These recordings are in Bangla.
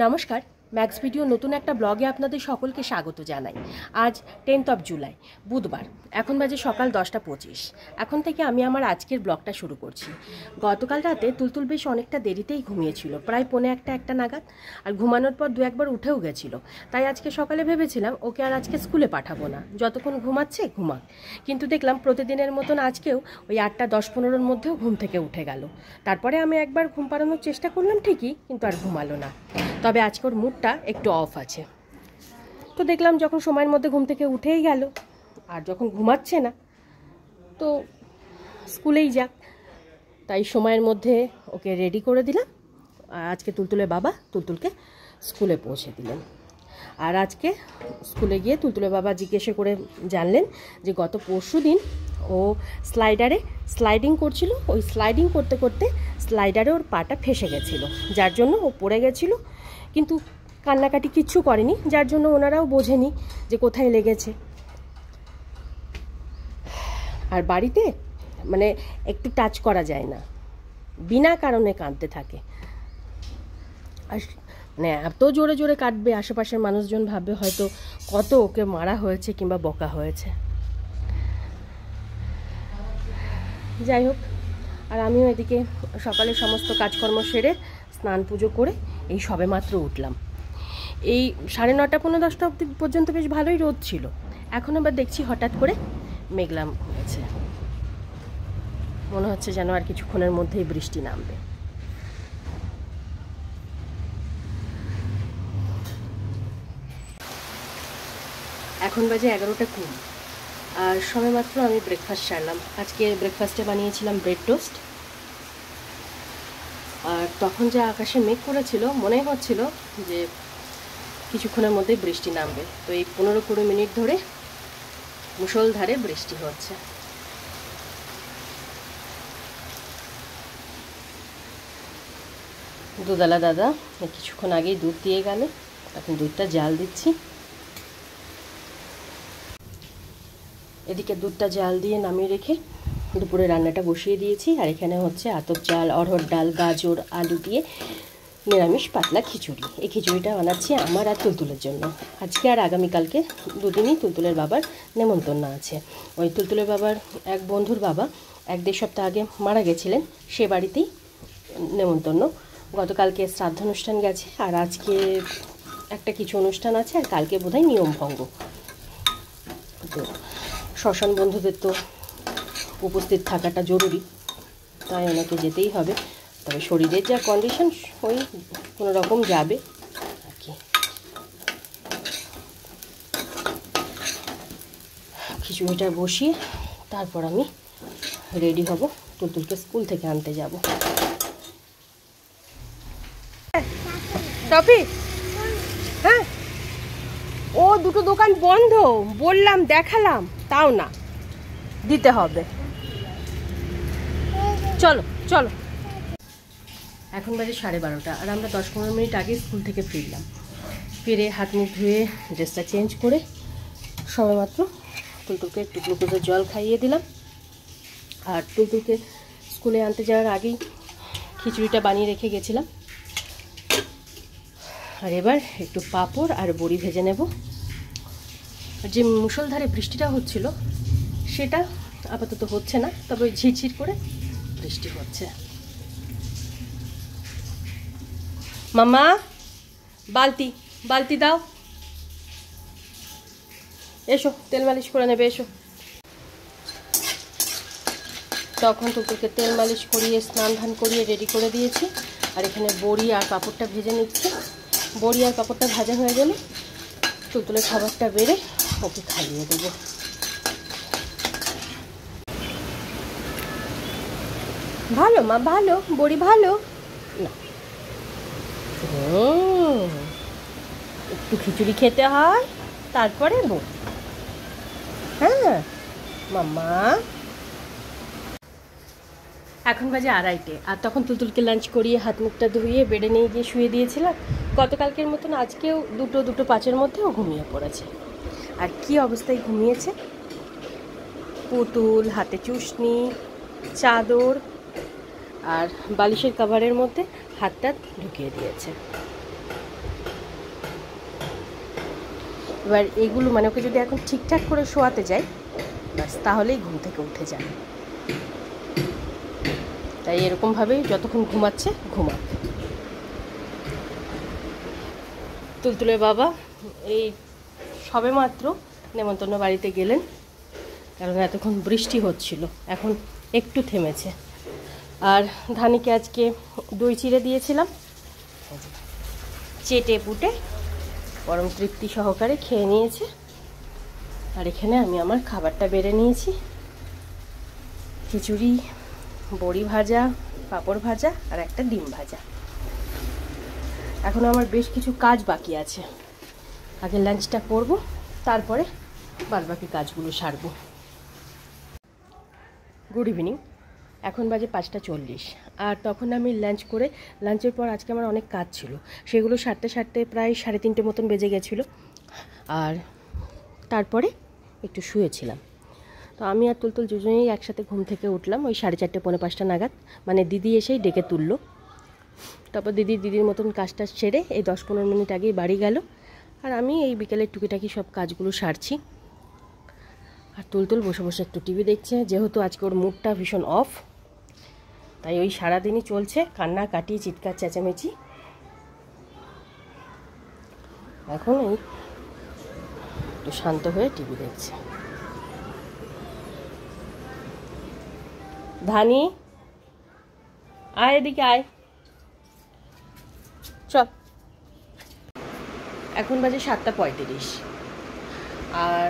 নমস্কার, ম্যাক্স ভিডিও নতুন একটা ব্লগে আপনাদের সকলকে স্বাগত জানাই। আজ 10th জুলাই বুধবার, এখন বাজে সকাল 10:25। এখন থেকে আমি আমার আজকের ব্লগটা শুরু করছি। গতকাল রাতে তুলতুল বেশ অনেকটা দেরিতেই ঘুমিয়েছিল, প্রায় 1:45 নাগাদ, আর ঘুমানোর পর দু একবার উঠেও গেছিল। তাই আজকে সকালে ভেবেছিলাম ওকে আর আজকে স্কুলে পাঠাবো না, যতক্ষণ ঘুমাচ্ছে ঘুমাক। কিন্তু দেখলাম প্রতিদিনের মতন আজকেও ওই 8:10-15-র মধ্যেও ঘুম থেকে উঠে গেল। তারপরে আমি একবার ঘুম পাড়ানোর চেষ্টা করলাম ঠিকই, কিন্তু আর ঘুমালো না। তবে আজকে ওর মুডটা একটু অফ আছে। তো দেখলাম যখন সময়ের মধ্যে ঘুম থেকে উঠেই গেল, আর যখন ঘুমাচ্ছে না তো স্কুলেই যাক, তাই সময়ের মধ্যে ওকে রেডি করে দিলাম। আর আজকে তুলতুলের বাবা তুলতুলকে স্কুলে পৌঁছে দিলেন। আর আজকে স্কুলে গিয়ে তুলতুলের বাবা জিজ্ঞেস করে জানলেন যে গত পরশুদিন ও স্লাইডিং করছিল, ওই স্লাইডিং করতে করতে স্লাইডারে ওর পাটা ফেসে গেছিলো, যার জন্য ও পড়ে গেছিলো, কিন্তু কান্নাকাটি কিচ্ছু করেনি, যার জন্য ওনারাও বোঝেনি যে কোথায় লেগেছে। আর বাড়িতে মানে একটু টাচ করা যায় না, বিনা কারণে কাঁদতে থাকে। আর মানে এত জোরে জোরে কাঁদবে, আশেপাশের মানুষজন ভাববে হয়তো কত ওকে মারা হয়েছে কিংবা বকা হয়েছে। যাই হোক, আর আমিও এদিকে সকালে সমস্ত কাজকর্ম সেরে স্নান পুজো করে এই সবেমাত্র উঠলাম। এই 9:30-10 অবধি পর্যন্ত বেশ ভালোই রোদ ছিল, এখন আবার দেখছি হঠাৎ করে মেঘলাম হয়েছে। মনে হচ্ছে যেন আর কিছুক্ষণের মধ্যেই বৃষ্টি নামবে। এখন বাজে 11:20, আর সবেমাত্র আমি ব্রেকফাস্ট সারলাম। আজকে ব্রেকফাস্টে বানিয়েছিলাম ব্রেড টোস্ট। আর তখন যে আকাশে মেঘ করেছিল, মনে হচ্ছিল যে কিছুক্ষণের মধ্যে বৃষ্টি নামবে। তো এই 15-20 মিনিট ধরে মুষলধারে বৃষ্টি হচ্ছে। দুধওয়ালা দাদা কিছুক্ষণ আগেই দুধ দিয়ে গেল, এখন দুধটা জাল দিচ্ছি। এদিকে দুধটা জাল দিয়ে নামিয়ে রেখে দুপুরে রান্নাটা বসিয়ে দিয়েছি। আর এখানে হচ্ছে আতপ চাল, অড়হর ডাল, গাজর, আলু দিয়ে নিরামিষ পাতলা খিচুড়ি। এই খিচুড়িটা বানাচ্ছি আমার আর তুলতুলের জন্য। আজকে আর আগামীকালকে দুদিনই তুলতুলের বাবার নেমন্তন্ন আছে। ওই তুলতুলের বাবার এক বন্ধুর বাবা 1-1.5 সপ্তাহ আগে মারা গেছিলেন, সে বাড়িতেই নেমন্তন্ন। গতকালকে শ্রাদ্ধ অনুষ্ঠান গেছে, আর আজকে একটা কিছু অনুষ্ঠান আছে, আর কালকে বোধহয় নিয়ম ভঙ্গ। তো শ্মশান বন্ধুদের তো উপস্থিত থাকাটা জরুরি, তাই ওনাকে যেতেই হবে। তবে শরীরের যা কন্ডিশন, ওই কোনো রকম যাবে আর কি। খিচুড়িটা বসিয়ে তারপর আমি রেডি হব, তুলতুলকে স্কুল থেকে আনতে যাব। টপি, হ্যাঁ, ও দুটো দোকান বন্ধ বললাম, দেখালাম, তাও না, দিতে হবে। চলো চলো। এখন বাজে 12:30, আর আমরা 10-15 মিনিট আগে স্কুল থেকে ফিরলাম। ফিরে হাত মুখ ধুয়ে ড্রেসটা চেঞ্জ করে সবেমাত্র তুলতুলকে একটু গ্লুকোজের জল খাইয়ে দিলাম। আর তুলতুলকে স্কুলে আনতে যাওয়ার আগেই খিচুড়িটা বানিয়ে রেখে গেছিলাম। আর এবার একটু পাঁপড় আর বড়ি ভেজে নেব। যে মুষলধারে বৃষ্টিটা হচ্ছিল সেটা আপাতত হচ্ছে না, তবে ঝিরঝির করে বৃষ্টি হচ্ছে। মামা, বালতি দাও, এসো তেল মালিশ করে নেবে, এসো। তখন তোকে তেল মালিশ করিয়ে স্নান ধান করিয়ে রেডি করে দিয়েছি। আর এখানে বড়ি আর পাঁপড়টা ভেজে নিচ্ছি। বড়ি আর পাঁপড়টা ভাজা হয়ে গেলে তুলতুলের খাবারটা বেড়ে ওকে খাইয়ে দেবো। ভালো মা, ভালো বড়ি, ভালো না, একটু খিচুড়ি খেতে হয় তারপরে বড়ি। হ্যাঁ মাম্মা। এখন বাজে 2:30, আর তখন তুলতুলকে লাঞ্চ করিয়ে হাত মুখটা ধুয়ে বেডে নিয়ে গিয়ে শুয়ে দিয়েছিলাম। গতকালকের মতন আজকেও 2:05 মধ্যেও ঘুমিয়ে পড়েছে। আর কি অবস্থায় ঘুমিয়েছে, পুতুল, হাতে চুষনি, চাদর আর বালিশের কভারের মধ্যে হাতটা ঢুকিয়ে দিয়েছে। এবার এইগুলো মানে ওকে যদি এখন ঠিকঠাক করে শোয়াতে যাই ব্যাস তাহলেই ঘুম থেকে উঠে যাবে। তাই এরকমভাবেই যতক্ষণ ঘুমাচ্ছে ঘুমাক। তুলতুলের বাবা এই সবেমাত্র নেমন্তন্ন বাড়িতে গেলেন, কারণ এতক্ষণ বৃষ্টি হচ্ছিল, এখন একটু থেমেছে। আর ধানিকে আজকে দই চিড়ে দিয়েছিলাম, চেটে পুটে পরম তৃপ্তি সহকারে খেয়ে নিয়েছে। আর এখানে আমি আমার খাবারটা বেড়ে নিয়েছি, খিচুড়ি, বড়ি ভাজা, পাঁপড় ভাজা আর একটা ডিম ভাজা। এখনও আমার বেশ কিছু কাজ বাকি আছে, আগে লাঞ্চটা করব, তারপরে বাদবাকি কাজগুলো সারব। গুড ইভিনিং, এখন বাজে 5:40। আর তখন আমি লাঞ্চ করে, লাঞ্চের পর আজকে আমার অনেক কাজ ছিল, সেগুলো সারতে সারতে প্রায় 3:30 মতন বেজে গেছিলো। আর তারপরে একটু শুয়েছিলাম। তো আমি আর তুলতুল দুজনেই একসাথে ঘুম থেকে উঠলাম ওই 4:30 পৌনে 5টা নাগাদ। মানে দিদি এসেই ডেকে তুললো। তারপর দিদির মতন কাজটা সেরে এই 10-15 মিনিট আগেই বাড়ি গেল। আর আমি এই বিকেলের টুকিটাকি সব কাজগুলো সারছি। আর তুলতুল বসে বসে একটু টিভি দেখছে, যেহেতু আজকে ওর মুডটা ভীষণ অফ, তাই ওই সারাদিনই চলছে কান্না কাটি, চিৎকার চেঁচামেচি। এখন এই একটু শান্ত হয়ে টিভি দেখছে। ধানি আয়, এদিকে আয়, চল। এখন বাজে 7:35। আর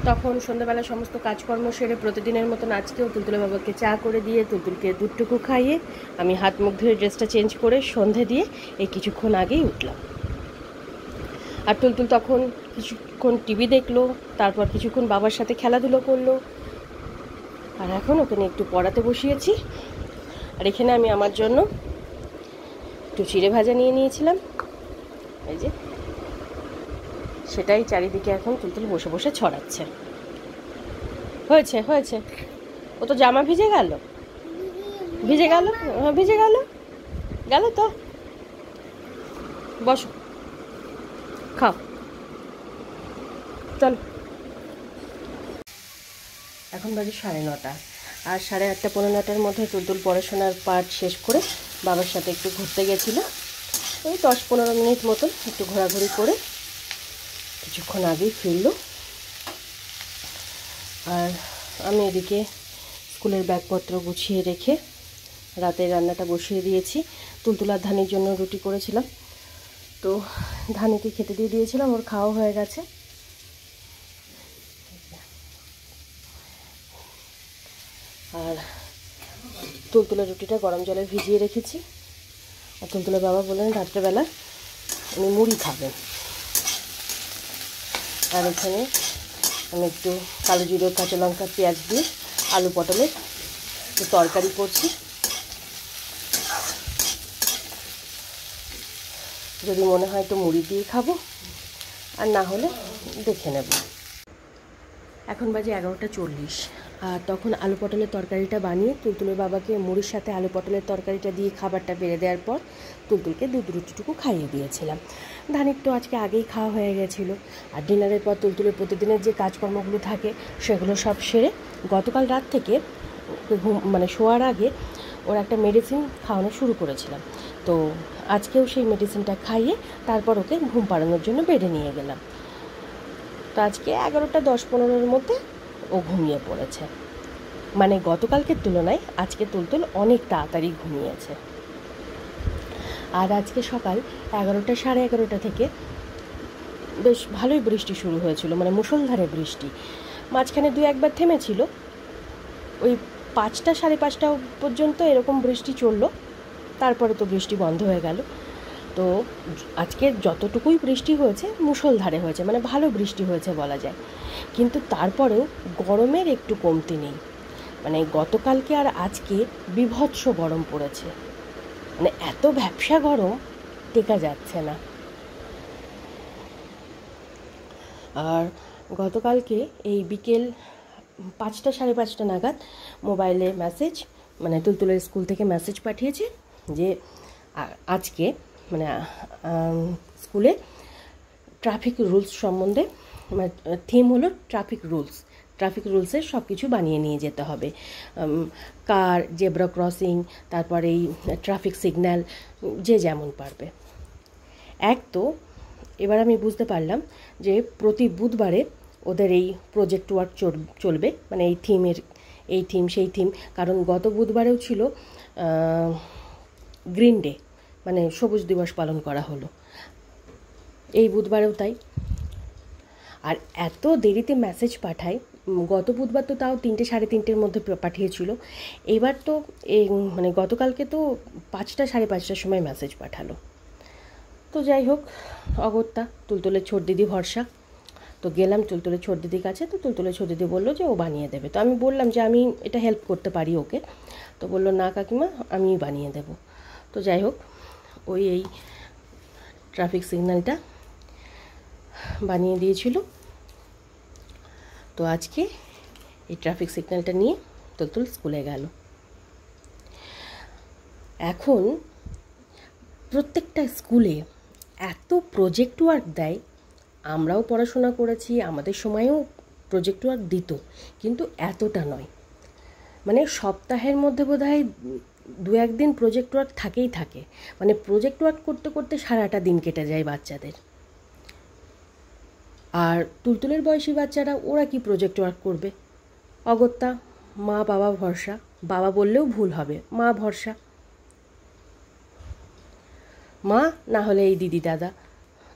তখন সন্ধ্যাবেলা সমস্ত কাজকর্ম সেরে প্রতিদিনের মতন আজকেও তুলতুলের বাবাকে চা করে দিয়ে তুলতুলকে দুধটুকু খাইয়ে আমি হাত মুখ ধুয়ে ড্রেসটা চেঞ্জ করে সন্ধে দিয়ে এই কিছুক্ষণ আগেই উঠলাম। আর তুলতুল তখন কিছুক্ষণ টিভি দেখলো, তারপর কিছুক্ষণ বাবার সাথে খেলাধুলো করলো। আর এখন ওকে নিয়ে একটু পড়াতে বসিয়েছি। আর এখানে আমি আমার জন্য একটু চিড়ে ভাজা নিয়ে নিয়েছিলাম, এই যে সেটাই চারিদিকে এখন তুলতুল বসে বসে ছড়াচ্ছে। হয়েছে হয়েছে, ও তো জামা ভিজে গেল, ভিজে গেল, ভিজে গেল, গেল তো। বসো, খাও, চল। এখন বাজে 9:30। আর 8:30 পৌনে 9টার মধ্যে তুলতুল পড়াশোনার পাঠ শেষ করে বাবার সাথে একটু ঘুরতে গেছিলো। ওই 10-15 মিনিট মতন একটু ঘোরাঘুরি করে কিছুক্ষণ আগেই ফিরল। আর আমি এদিকে স্কুলের ব্যাগপত্র গুছিয়ে রেখে রাতের রান্নাটা বসিয়ে দিয়েছি। তুলতুল আর ধানির জন্য রুটি করেছিলাম, তো ধানিকে খেতে দিয়ে দিয়েছিলাম, ওর খাওয়া হয়ে গেছে। আর তুলতুলের রুটিটা গরম জলে ভিজিয়ে রেখেছি। আর তুলতুলের বাবা বললেন রাত্রেবেলা উনি মুড়ি খাবেন। আর এখানে আমি একটু কালো জিরে, কাঁচা লঙ্কা, পেঁয়াজ দিয়ে আলু পটলের একটু তরকারি করছি। যদি মনে হয় তো মুড়ি দিয়ে খাবো, আর না হলে দেখে নেব। এখন বাজে 11:40। আর তখন আলু পটলের তরকারিটা বানিয়ে তুলতুলের বাবাকে মুড়ির সাথে আলু পটলের তরকারিটা দিয়ে খাবারটা বেড়ে দেওয়ার পর তুলতুলকে দুধ রুটিটুকু খাইয়ে দিয়েছিলাম। ধানির তো আজকে আগেই খাওয়া হয়ে গেছিলো। আর ডিনারের পর তুলতুলের প্রতিদিনের যে কাজকর্মগুলো থাকে সেগুলো সব সেরে গতকাল রাত থেকে মানে শোয়ার আগে ওর একটা মেডিসিন খাওয়ানো শুরু করেছিলাম। তো আজকেও সেই মেডিসিনটা খাইয়ে তারপর ওকে ঘুম পাড়ানোর জন্য বেডে নিয়ে গেলাম। তো আজকে 11:10-15-এর মধ্যে ও ঘুমিয়ে পড়েছে। মানে গতকালকের তুলনায় আজকে তুলতুল অনেক তাড়াতাড়ি ঘুমিয়েছে। আর আজকে সকাল 11টা, 11:30 থেকে বেশ ভালোই বৃষ্টি শুরু হয়েছিল, মানে মুষলধারে বৃষ্টি। মাঝখানে 2-1বার থেমেছিল, ওই 5টা, 5:30 পর্যন্ত এরকম বৃষ্টি চললো, তারপরে তো বৃষ্টি বন্ধ হয়ে গেল। তো আজকে যতটুকুই বৃষ্টি হয়েছে মুষলধারে হয়েছে, মানে ভালো বৃষ্টি হয়েছে বলা যায়। কিন্তু তারপরেও গরমের একটু কমতি নেই। মানে গতকালকে আর আজকে বীভৎস গরম পড়েছে, মানে এত ভ্যাপসা গরম টেকা যাচ্ছে না। আর গতকালকে এই বিকেল 5টা, 5:30 নাগাদ মোবাইলে মেসেজ, মানে তুলতুলের স্কুল থেকে মেসেজ পাঠিয়েছে যে আজকে মানে স্কুলে ট্রাফিক রুলস সম্বন্ধে, থিম হলো ট্রাফিক রুলসের সব কিছু বানিয়ে নিয়ে যেতে হবে। কার, জেব্রা ক্রসিং, তারপরে এই ট্রাফিক সিগন্যাল, যে যেমন পারবে। তো এবার আমি বুঝতে পারলাম যে প্রতি বুধবারে ওদের এই প্রজেক্ট ওয়ার্ক চলবে, মানে এই থিম সেই থিম। কারণ গত বুধবারেও ছিল গ্রিন ডে, মানে সবুজ দিবস পালন করা হলো, এই বুধবারেও তাই। আর এত দেরিতে মেসেজ পাঠায়, গত বুধবার তো তাও 3টে সাড়ে 3টের মধ্যে পাঠিয়েছিল, এবার তো মানে গতকালকে তো 5টা সাড়ে 5টার সময় মেসেজ পাঠালো। তো যাই হোক, অগত্যা তুলতুলের ছোট দিদি ভরসা। তো গেলাম তুলতুলের ছোট দিদির কাছে। তো তুলতুলের ছোট দিদি বললো যে ও বানিয়ে দেবে। তো আমি বললাম যে আমি এটা হেল্প করতে পারি ওকে। তো বললো না কাকিমা, আমি বানিয়ে দেব। তো যাই হোক, এই ট্রাফিক সিগন্যালটা বানিয়ে দিয়েছিল। তো আজকে এই ট্রাফিক সিগন্যালটা নিয়ে তুলতুল স্কুলে গেল। এখন প্রত্যেকটা স্কুলে এত প্রজেক্ট ওয়ার্ক দেয়, আমরাও পড়াশোনা করেছি, আমাদের সময়েও প্রজেক্ট ওয়ার্ক দিত, কিন্তু এতটা নয়। মানে সপ্তাহের মধ্যে বোধহয় 2-1 দিন প্রজেক্ট ওয়ার্ক থাকেই থাকে। মানে প্রজেক্ট ওয়ার্ক করতে করতে সারাটা দিন কেটে যায় বাচ্চাদের। আর তুলতুলের বয়সী বাচ্চারা ওরা কি প্রজেক্ট ওয়ার্ক করবে? অগত্যা মা বাবা ভরসা। বাবা বললেও ভুল হবে, মা ভরসা। মা না হলে এই দিদি দাদা।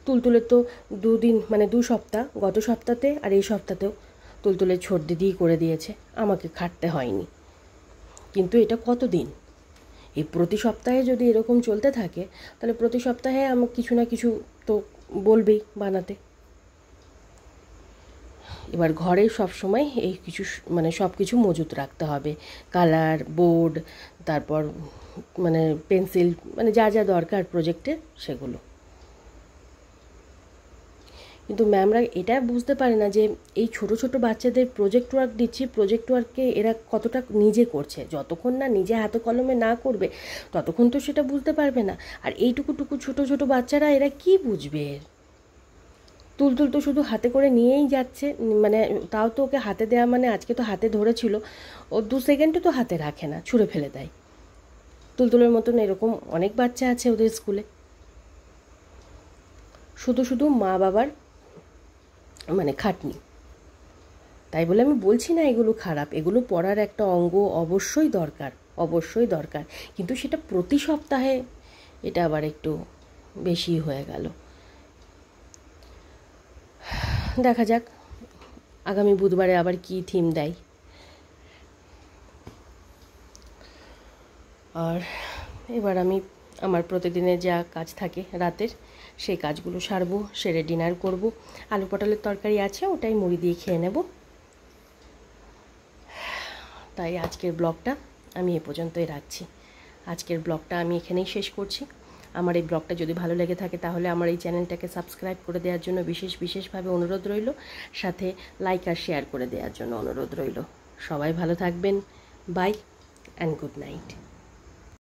তুলতুলের তো 2 দিন, মানে 2 সপ্তাহ, গত সপ্তাহতে আর এই সপ্তাহতেও তুলতুলের ছোট দিদিই করে দিয়েছে, আমাকে খাটতে হয়নি। কিন্তু এটা কতদিন? এই প্রতি সপ্তাহে যদি এরকম চলতে থাকে, তাহলে প্রতি সপ্তাহে আমাকে কিছু না কিছু তো বলবেই বানাতে। এবার ঘরে সব সময় এই কিছু, মানে সব কিছু মজুত রাখতে হবে, কালার, বোর্ড, তারপর মানে পেন্সিল, মানে যা যা দরকার প্রজেক্টের সেগুলো। কিন্তু ম্যামরা এটা বুঝতে পারে না যে এই ছোট ছোট বাচ্চাদের প্রজেক্ট ওয়ার্ক দিচ্ছি, প্রজেক্ট ওয়ার্ককে এরা কতটা নিজে করছে। যতক্ষণ না নিজে হাতে কলমে না করবে, ততক্ষণ তো সেটা বুঝতে পারবে না। আর এইটুকু ছোট ছোট বাচ্চারা এরা কি বুঝবে? তুলতুল তো শুধু হাতে করে নিয়েই যাচ্ছে, মানে তাও তো ওকে হাতে দেওয়া, মানে আজকে তো হাতে ধরেছিল, ও 2 সেকেন্ডও তো হাতে রাখে না, ছুঁড়ে ফেলে দেয়। তুলতুলের মতন এরকম অনেক বাচ্চা আছে ওদের স্কুলে। শুধু মা বাবার মানে খাটনি। তাই বলে আমি বলছি না এগুলো খারাপ, এগুলো পড়ার একটা অঙ্গ, অবশ্যই দরকার, কিন্তু সেটা প্রতি সপ্তাহে এটা আবার একটু বেশি হয়ে গেল। দেখা যাক আগামী বুধবারে আবার কি থিম দেয়। আর এবার আমি আমার প্রতিদিনের যা কাজ থাকে রাতের, সেই কাজগুলো সারবো, সেরে ডিনার করব। আলু পটলের তরকারি আছে, ওটাই মুড়ি দিয়ে খেয়ে নেব। তাই আজকের ব্লগটা আমি এ পর্যন্তই রাখছি। আজকের ব্লগটা আমি এখানেই শেষ করছি। আমার এই ব্লগটা যদি ভালো লেগে থাকে, তাহলে আমার এই চ্যানেলটাকে সাবস্ক্রাইব করে দেওয়ার জন্য বিশেষভাবে অনুরোধ রইল, সাথে লাইক আর শেয়ার করে দেওয়ার জন্য অনুরোধ রইল। সবাই ভালো থাকবেন। Bye and good night.